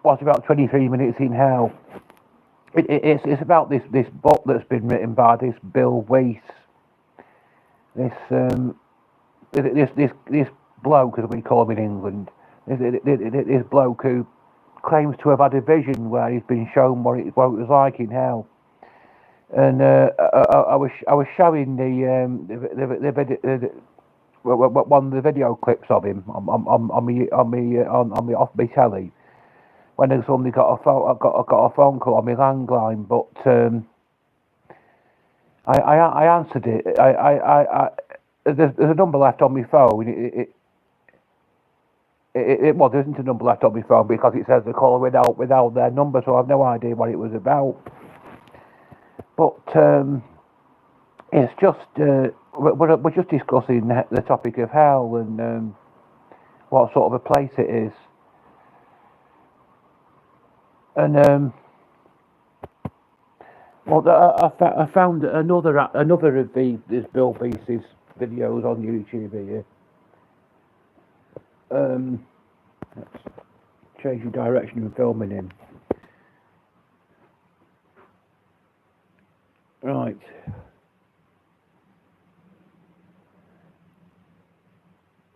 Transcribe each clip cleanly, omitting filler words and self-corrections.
what's about 23 minutes in hell. It's about this book that's been written by this Bill Weiss, this this bloke, as we call him in England, this bloke who claims to have had a vision where he's been shown what it was like in hell. And I was showing one of the video clips of him on me off my telly when I suddenly got a phone call on my landline, but I answered it. There's a number left on my phone. Well, there isn't a number left on my phone because it says the call without their number, so I've no idea what it was about. But it's just we're just discussing the topic of hell and what sort of a place it is, and well, I found another of this Bill Beast's videos on YouTube here. Let's change the direction of filming him. Right.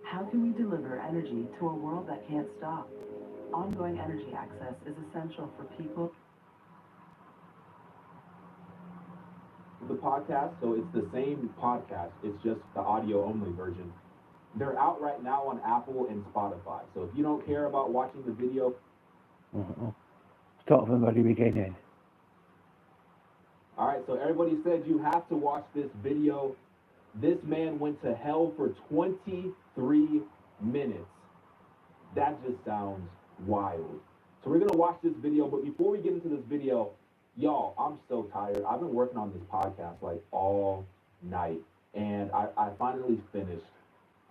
How can we deliver energy to a world that can't stop? Ongoing energy access is essential for people. The podcast, so it's the same podcast, it's just the audio only version. They're out right now on Apple and Spotify. So if you don't care about watching the video, Start from the very beginning. all right, so everybody said you have to watch this video. This man went to hell for 23 minutes. That just sounds wild. So we're gonna watch this video, but before we get into this video, y'all, I'm so tired. I've been working on this podcast like all night, and I finally finished.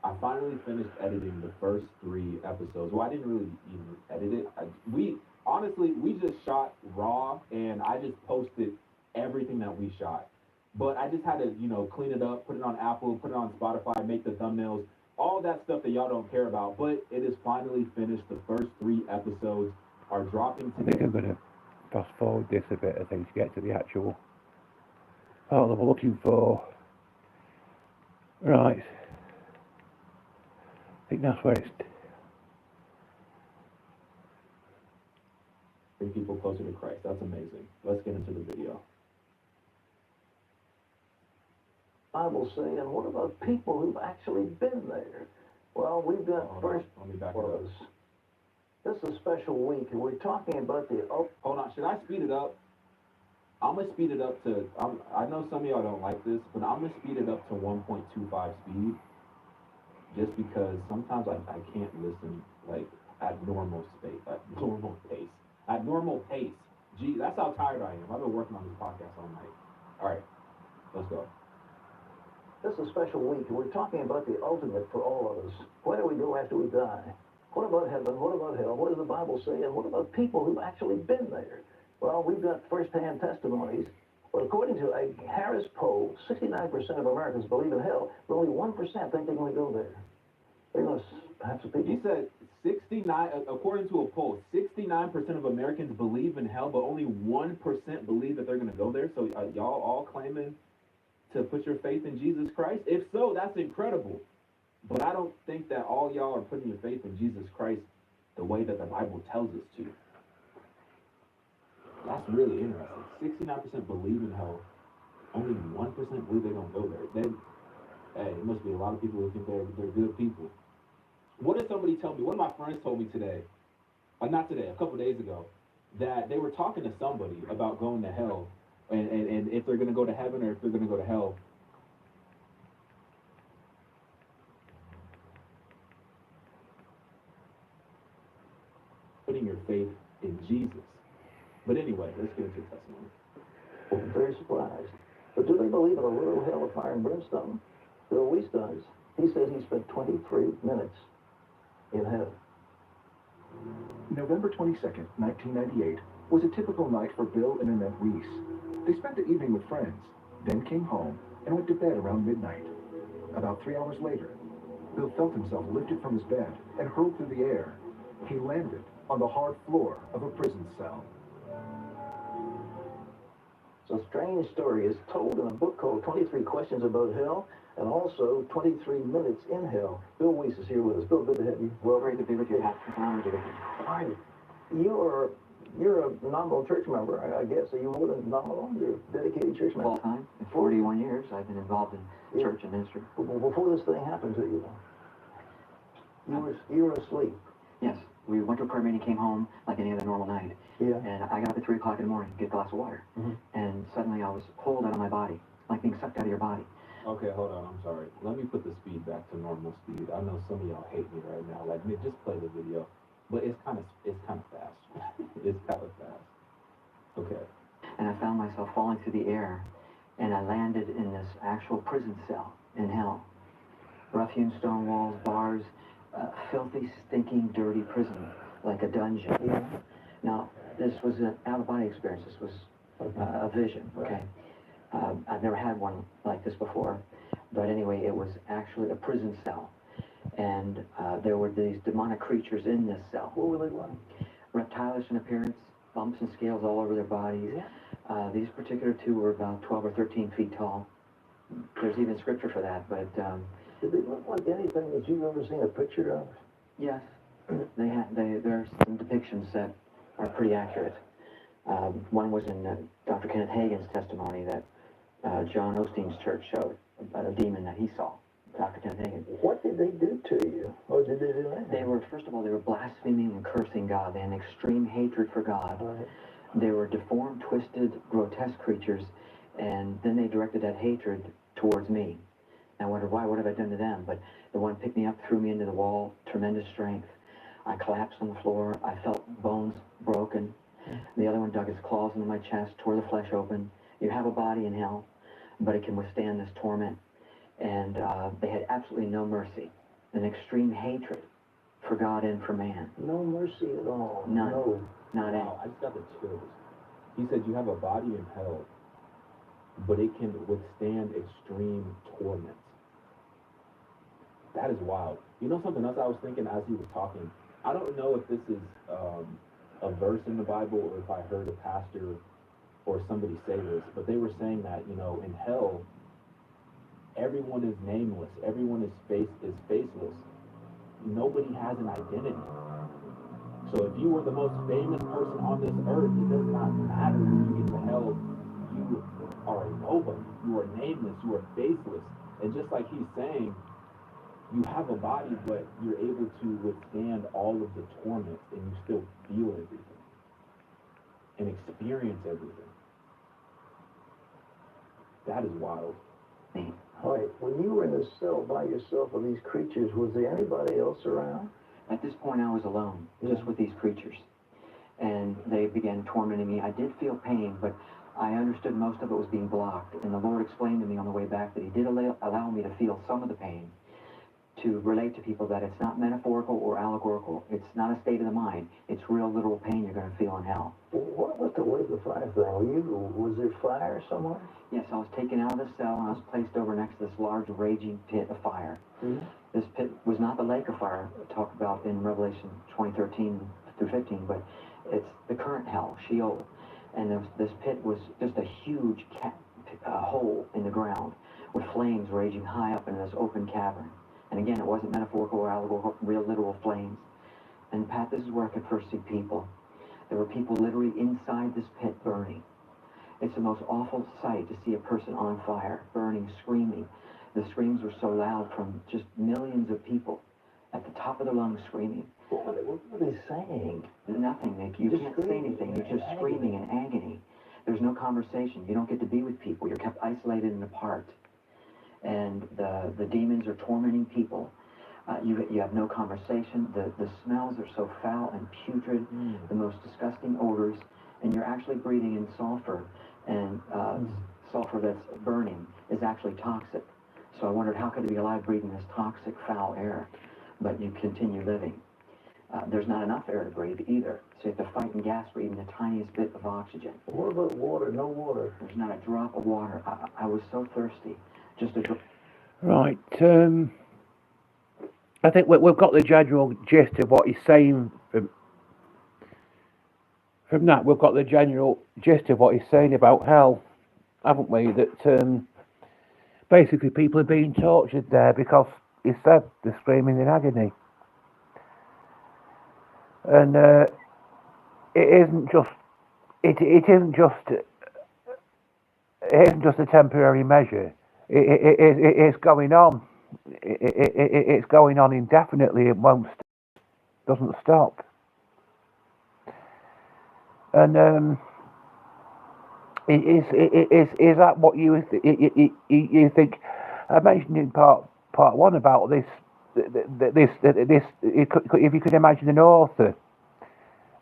I finally finished editing the first 3 episodes. Well, I didn't really even edit it. We just shot raw, and I just posted everything that we shot. But I just had to, clean it up, put it on Apple, put it on Spotify, make the thumbnails, all that stuff that y'all don't care about. But it is finally finished. The first 3 episodes are dropping I think today. I'm going to fast forward this a bit, I think, to get to the actual part that we're looking for. Right. I think that's where it's... Bring people closer to Christ. That's amazing. Let's get into the video. Bible say, and what about people who've actually been there? Well, we've got first. Let me back it up. This is a special week, and we're talking about the. Hold on. Should I speed it up? I'm gonna speed it up to. I know some of y'all don't like this, but I'm gonna speed it up to 1.25 speed, just because sometimes I can't listen like at normal pace. Gee, that's how tired I am. I've been working on this podcast all night. All right, let's go. This is a special week, and we're talking about the ultimate for all of us. Where do we go after we die? What about heaven? What about hell? What does the Bible say? And what about people who've actually been there? Well, we've got first-hand testimonies. Well, according to a Harris poll, 69% of Americans believe in hell, but only 1% think they're going to go there. They're going to have some people. He said 69, according to a poll, 69% of Americans believe in hell, but only 1% believe that they're going to go there. So y'all all claiming to put your faith in Jesus Christ? If so, that's incredible. But I don't think that all y'all are putting your faith in Jesus Christ the way that the Bible tells us to. That's really interesting. 69% believe in hell. Only 1% believe they don't go there. Then, hey, it must be a lot of people who think they're good people. What did somebody tell me? One of my friends told me today, not today, a couple days ago, that they were talking to somebody about going to hell and if they're going to go to heaven or if they're going to go to hell. Putting your faith in Jesus. But anyway, let's get into the testimony. I'm very surprised. But do they believe in a literal hell of fire and brimstone? Bill Weiss does. He says he spent 23 minutes in hell. November 22nd, 1998, was a typical night for Bill and Annette Weiss. They spent the evening with friends, then came home and went to bed around midnight. About 3 hours later, Bill felt himself lifted from his bed and hurled through the air. He landed on the hard floor of a prison cell. It's a strange story. It's told in a book called 23 Questions About Hell and also 23 Minutes in Hell. Bill Weiss is here with us. Bill, good to have you. Well, great to be with you, Pat. Honored to be here. All right. You're a nominal church member, I guess. Are you more than nominal? You're a dedicated church member. Full time. In 41 years, I've been involved in church and ministry. Before this thing happened to you, you were asleep. Yes. We went to a prayer meeting, came home like any other normal night. Yeah. And I got up at 3 o'clock in the morning to get a glass of water. Mhm. And suddenly I was pulled out of my body, like being sucked out of your body. Okay, hold on. I'm sorry. Let me put the speed back to normal speed. I know some of y'all hate me right now. Like, man, just play the video. But it's kind of fast. It's kind of fast. Okay. And I found myself falling through the air, and I landed in this actual prison cell in hell. Rough-hewn stone walls, bars, filthy, stinking, dirty prison, like a dungeon. Yeah. Now, this was an out-of-body experience. This was a vision, okay? I've never had one like this before, but anyway, it was actually a prison cell. And there were these demonic creatures in this cell. What were they like? Reptilish in appearance, bumps and scales all over their bodies. Yeah. These particular two were about 12 or 13 feet tall. There's even scripture for that, but Did they look like anything that you've ever seen a picture of? yes, there's some depictions that are pretty accurate. One was in Dr. Kenneth Hagin's testimony that John Osteen's church showed about a demon that he saw. Dr. Kenneth Hagin. What did they do to you? Or did they do anything? They were, first of all, they were blaspheming and cursing God. They had an extreme hatred for God. Right. They were deformed, twisted, grotesque creatures, and then they directed that hatred towards me. And I wondered, why? What have I done to them? But the one picked me up, threw me into the wall, tremendous strength. I collapsed on the floor. I felt bones broken. The other one dug his claws into my chest, tore the flesh open. You have a body in hell, but it can withstand this torment. And they had absolutely no mercy, an extreme hatred for God and for man. No mercy at all. None. No. Not any. Wow, I just got the chills. He said you have a body in hell, but it can withstand extreme torment. That is wild. You know something else I was thinking as he was talking? I don't know if this is a verse in the Bible or if I heard a pastor or somebody say this, but they were saying that, you know, in hell, everyone is nameless. Everyone is faceless. Nobody has an identity. So if you were the most famous person on this earth, it does not matter when you get to hell. You are a nobody. You are nameless. You are faceless. And just like he's saying, you have a body, but you're able to withstand all of the torments, and you still feel everything and experience everything. That is wild. All right. When you were in a cell by yourself with these creatures, was there anybody else around? At this point, I was alone, just with these creatures. And they began tormenting me. I did feel pain, but I understood most of it was being blocked. And the Lord explained to me on the way back that He did allow me to feel some of the pain, to relate to people that it's not metaphorical or allegorical. It's not a state of the mind. It's real, literal pain you're going to feel in hell. What was the lake of fire thing? Was there fire somewhere? Yes, I was taken out of the cell and I was placed over next to this large raging pit of fire. Mm-hmm. This pit was not the lake of fire talked about in Revelation 20:13 through 15, but it's the current hell, Sheol. And this pit was just a huge hole in the ground with flames raging high up in this open cavern. And again, it wasn't metaphorical or allegorical, real literal flames. And Pat, this is where I could first see people. There were people literally inside this pit burning. It's the most awful sight to see a person on fire, burning, screaming. The screams were so loud from just millions of people at the top of their lungs screaming. What were they saying? Nothing. You Just can't say screaming anything. in You're just screaming in agony. There's no conversation. You don't get to be with people. You're kept isolated and apart. And the demons are tormenting people. You have no conversation. The smells are so foul and putrid, the most disgusting odors, and you're actually breathing in sulfur. And sulfur that's burning is actually toxic. So I wondered, how could you be alive breathing this toxic, foul air? But you continue living. There's not enough air to breathe either. So you have to fight and gasp for even the tiniest bit of oxygen. What about water? No water. There's not a drop of water. I was so thirsty. Just a drop. Right. I think we've got the general gist of what he's saying from that, we've got the general gist of what he's saying about hell, haven't we? That basically people are being tortured there because he said they're screaming in agony. And it isn't just a temporary measure. It's going on. It's going on indefinitely. It doesn't stop. And is that what you think? I mentioned in part one about this. If you could imagine an author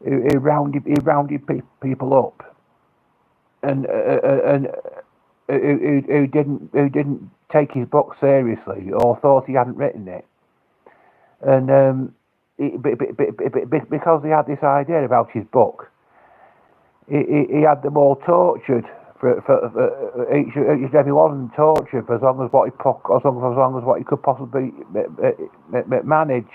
who rounded people up, and who didn't take his book seriously or thought he hadn't written it, and because he had this idea about his book, he had them all tortured for each and every one of them tortured for as long as what he could possibly manage.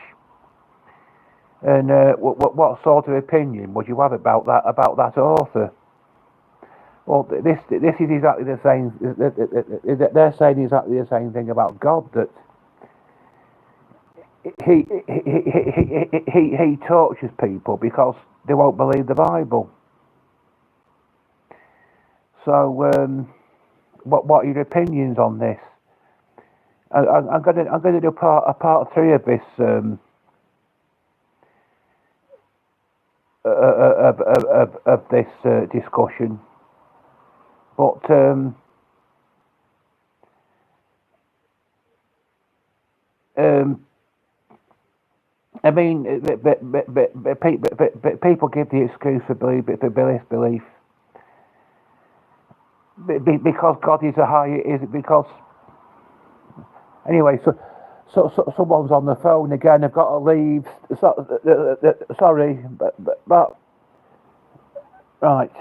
And what sort of opinion would you have about that author? Well, this is exactly the same. They're saying exactly the same thing about God, that he tortures people because they won't believe the Bible. So, what are your opinions on this? I'm going to do part 3 of this of this discussion. But I mean, people give the excuse for belief, because God is a higher. Is it because? Anyway, so someone's on the phone again. I've got to leave. Sorry, but right.